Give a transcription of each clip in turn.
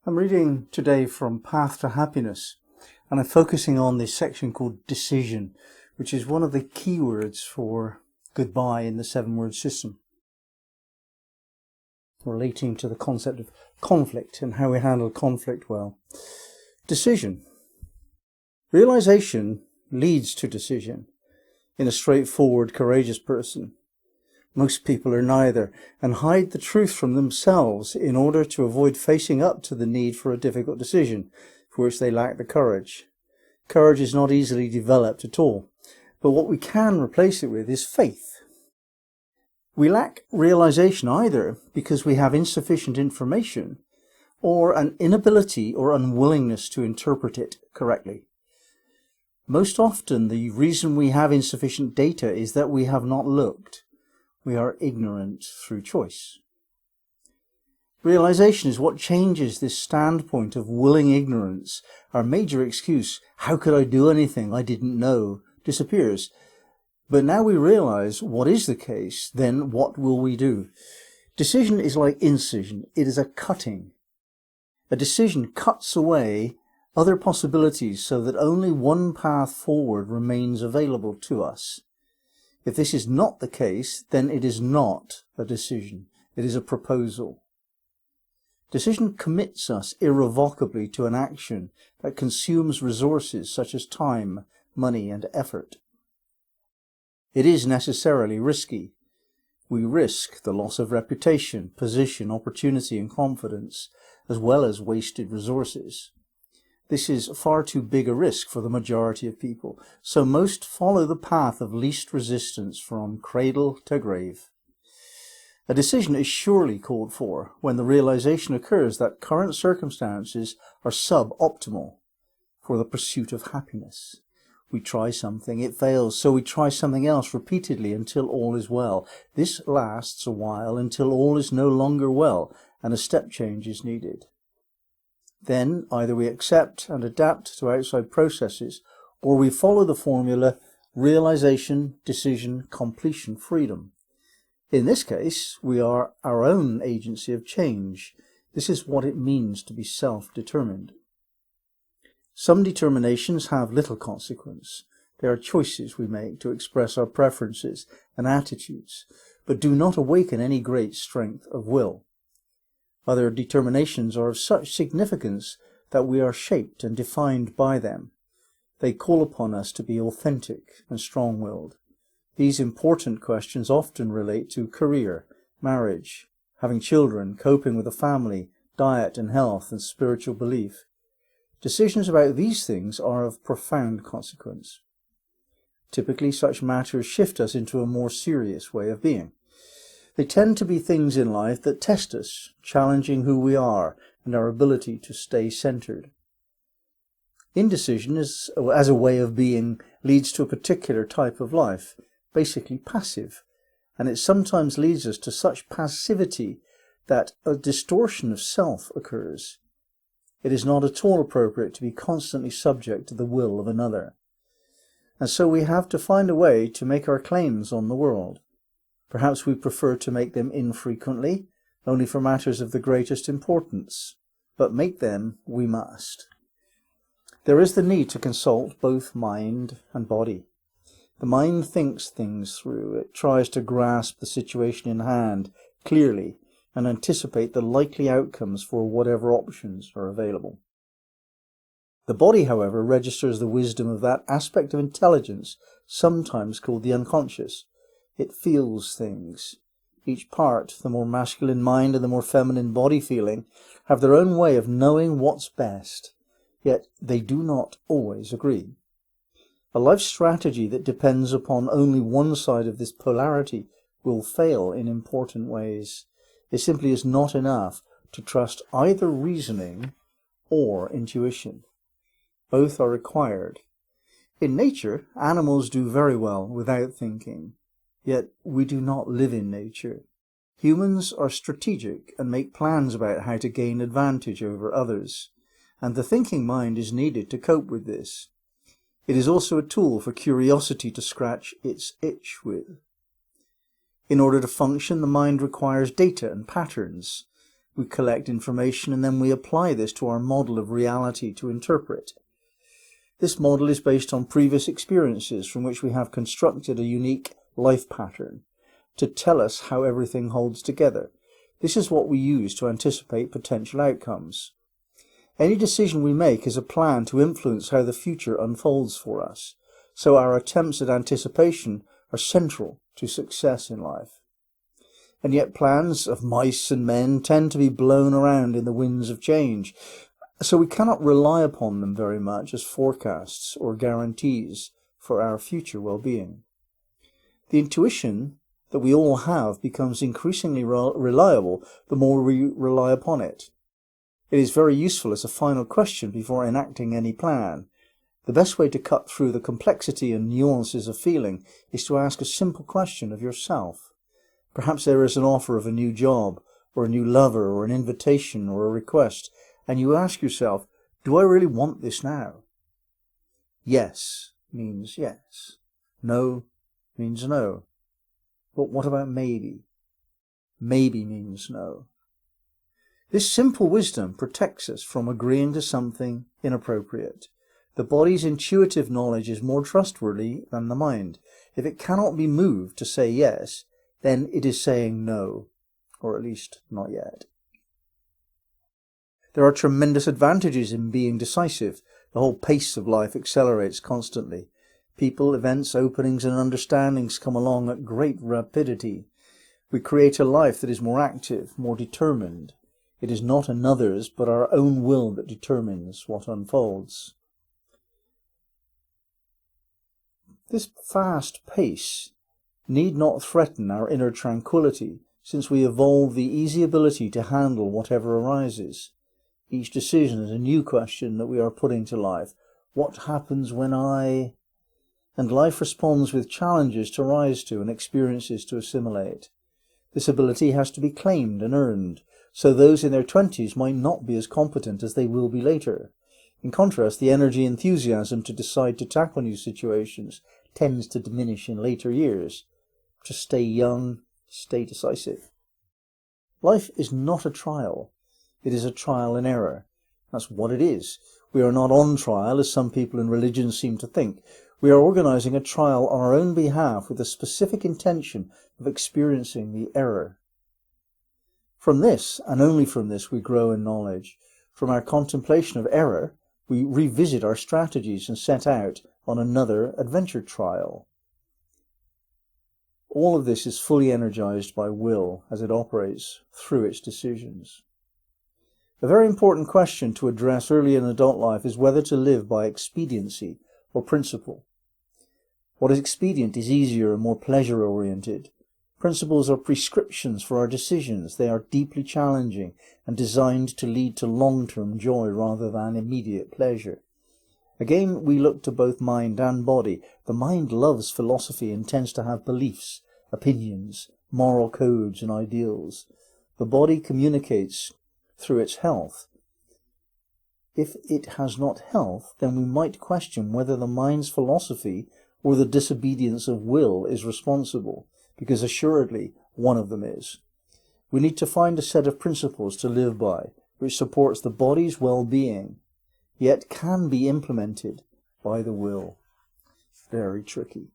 I'm reading today from Path to Happiness, and I'm focusing on this section called decision, which is one of the keywords for goodbye in the 7-word system, relating to the concept of conflict and how we handle conflict well. Decision. Realization leads to decision in a straightforward, courageous person. Most people are neither, and hide the truth from themselves in order to avoid facing up to the need for a difficult decision, for which they lack the courage. Courage is not easily developed at all, but what we can replace it with is faith. We lack realization either because we have insufficient information, or an inability or unwillingness to interpret it correctly. Most often, the reason we have insufficient data is that we have not looked. We are ignorant through choice. Realization is what changes this standpoint of willing ignorance. Our major excuse, how could I do anything I didn't know, disappears. But now we realize what is the case, then what will we do? Decision is like incision. It is a cutting. A decision cuts away other possibilities so that only one path forward remains available to us. If this is not the case, then it is not a decision. It is a proposal. Decision commits us irrevocably to an action that consumes resources such as time, money, and effort. It is necessarily risky. We risk the loss of reputation, position, opportunity, and confidence, as well as wasted resources. This is far too big a risk for the majority of people, so most follow the path of least resistance from cradle to grave. A decision is surely called for when the realization occurs that current circumstances are suboptimal for the pursuit of happiness. We try something, it fails, so we try something else repeatedly until all is well. This lasts a while until all is no longer well and a step change is needed. Then either we accept and adapt to outside processes, or we follow the formula realization, decision, completion, freedom. In this case, we are our own agency of change. This is what it means to be self-determined. Some determinations have little consequence. They are choices we make to express our preferences and attitudes, but do not awaken any great strength of will. Other determinations are of such significance that we are shaped and defined by them. They call upon us to be authentic and strong-willed. These important questions often relate to career, marriage, having children, coping with a family, diet and health, and spiritual belief. Decisions about these things are of profound consequence. Typically, such matters shift us into a more serious way of being. They tend to be things in life that test us, challenging who we are and our ability to stay centered. Indecision as a way of being leads to a particular type of life, basically passive, and it sometimes leads us to such passivity that a distortion of self occurs. It is not at all appropriate to be constantly subject to the will of another. And so we have to find a way to make our claims on the world. Perhaps we prefer to make them infrequently, only for matters of the greatest importance, but make them we must. There is the need to consult both mind and body. The mind thinks things through. It tries to grasp the situation in hand clearly and anticipate the likely outcomes for whatever options are available. The body, however, registers the wisdom of that aspect of intelligence, sometimes called the unconscious. It feels things. Each part, the more masculine mind and the more feminine body feeling, have their own way of knowing what's best, yet they do not always agree. A life strategy that depends upon only one side of this polarity will fail in important ways. It simply is not enough to trust either reasoning or intuition. Both are required. In nature, animals do very well without thinking. Yet we do not live in nature. Humans are strategic and make plans about how to gain advantage over others, and the thinking mind is needed to cope with this. It is also a tool for curiosity to scratch its itch with. In order to function, the mind requires data and patterns. We collect information and then we apply this to our model of reality to interpret. This model is based on previous experiences from which we have constructed a unique life pattern to tell us how everything holds together. This is what we use to anticipate potential outcomes. Any decision we make is a plan to influence how the future unfolds for us, so our attempts at anticipation are central to success in life. And yet plans of mice and men tend to be blown around in the winds of change, so we cannot rely upon them very much as forecasts or guarantees for our future well-being. The intuition that we all have becomes increasingly reliable the more we rely upon it. It is very useful as a final question before enacting any plan. The best way to cut through the complexity and nuances of feeling is to ask a simple question of yourself. Perhaps there is an offer of a new job, or a new lover, or an invitation, or a request, and you ask yourself, do I really want this now? Yes means yes. No means no. But what about maybe? Maybe means no. This simple wisdom protects us from agreeing to something inappropriate. The body's intuitive knowledge is more trustworthy than the mind. If it cannot be moved to say yes, then it is saying no, or at least not yet. There are tremendous advantages in being decisive. The whole pace of life accelerates constantly. People, events, openings and understandings come along at great rapidity. We create a life that is more active, more determined. It is not another's, but our own will that determines what unfolds. This fast pace need not threaten our inner tranquility, since we evolve the easy ability to handle whatever arises. Each decision is a new question that we are putting to life. What happens when I... And life responds with challenges to rise to and experiences to assimilate. This ability has to be claimed and earned, so those in their 20s might not be as competent as they will be later. In contrast, the energy and enthusiasm to decide to tackle new situations tends to diminish in later years. To stay young, stay decisive. Life is not a trial. It is a trial and error. That's what it is. We are not on trial, as some people in religion seem to think. We are organizing a trial on our own behalf with the specific intention of experiencing the error. From this, and only from this, we grow in knowledge. From our contemplation of error, we revisit our strategies and set out on another adventure trial. All of this is fully energized by will as it operates through its decisions. A very important question to address early in adult life is whether to live by expediency or principle. What is expedient is easier and more pleasure-oriented. Principles are prescriptions for our decisions. They are deeply challenging and designed to lead to long-term joy rather than immediate pleasure. Again, we look to both mind and body. The mind loves philosophy and tends to have beliefs, opinions, moral codes and ideals. The body communicates through its health. If it has not health, then we might question whether the mind's philosophy or the disobedience of will is responsible, because assuredly one of them is. We need to find a set of principles to live by, which supports the body's well-being, yet can be implemented by the will. Very tricky.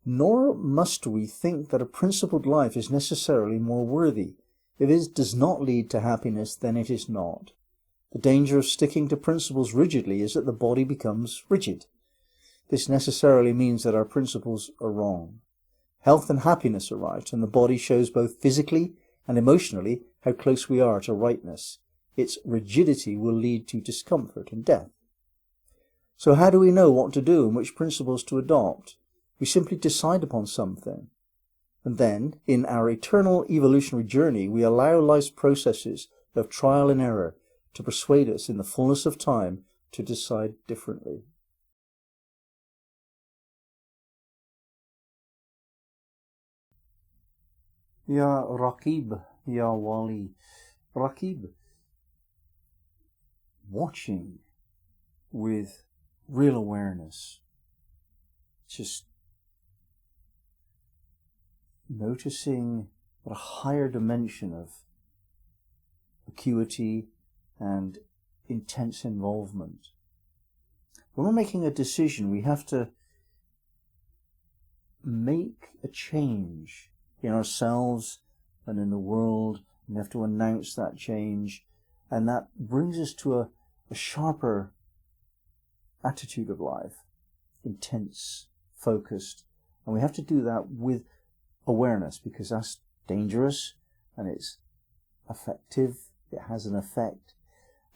Nor must we think that a principled life is necessarily more worthy. If it does not lead to happiness, then it is not. The danger of sticking to principles rigidly is that the body becomes rigid. This necessarily means that our principles are wrong. Health and happiness are right, and the body shows both physically and emotionally how close we are to rightness. Its rigidity will lead to discomfort and death. So how do we know what to do and which principles to adopt? We simply decide upon something. And then, in our eternal evolutionary journey, we allow life's processes of trial and error to persuade us in the fullness of time to decide differently. Ya Raqib, Ya Wali. Raqib, watching with real awareness, just noticing a higher dimension of acuity, and intense involvement. When we're making a decision, we have to make a change in ourselves and in the world. We have to announce that change, and that brings us to a sharper attitude of life, intense, focused, and we have to do that with awareness, because that's dangerous and it's effective, it has an effect,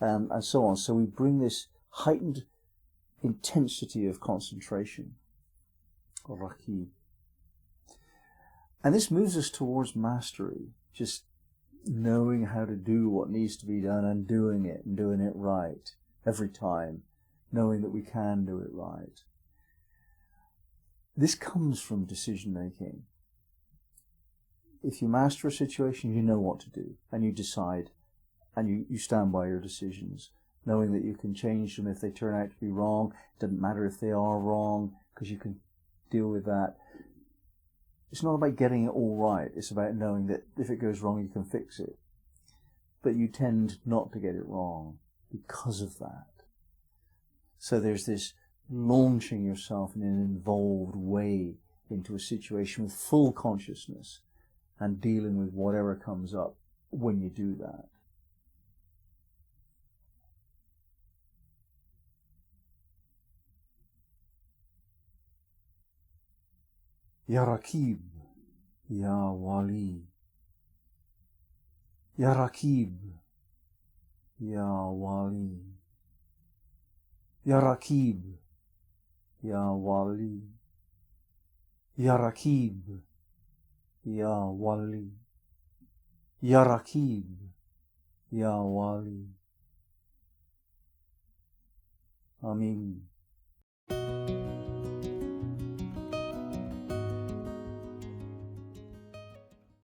and so on. So we bring this heightened intensity of concentration, rakib. And this moves us towards mastery, just knowing how to do what needs to be done and doing it right every time, knowing that we can do it right. This comes from decision making. If you master a situation, you know what to do, and you decide, and you stand by your decisions, knowing that you can change them if they turn out to be wrong. It doesn't matter if they are wrong, because you can deal with that. It's not about getting it all right. It's about knowing that if it goes wrong, you can fix it. But you tend not to get it wrong because of that. So there's this launching yourself in an involved way into a situation with full consciousness and dealing with whatever comes up when you do that. Ya Rakib, Ya Wali. Ya Rakib, Ya Wali. Ya Rakib, Ya Wali. Ya Rakib, Ya Wali. Ya Rakib, Ya Wali. Amin.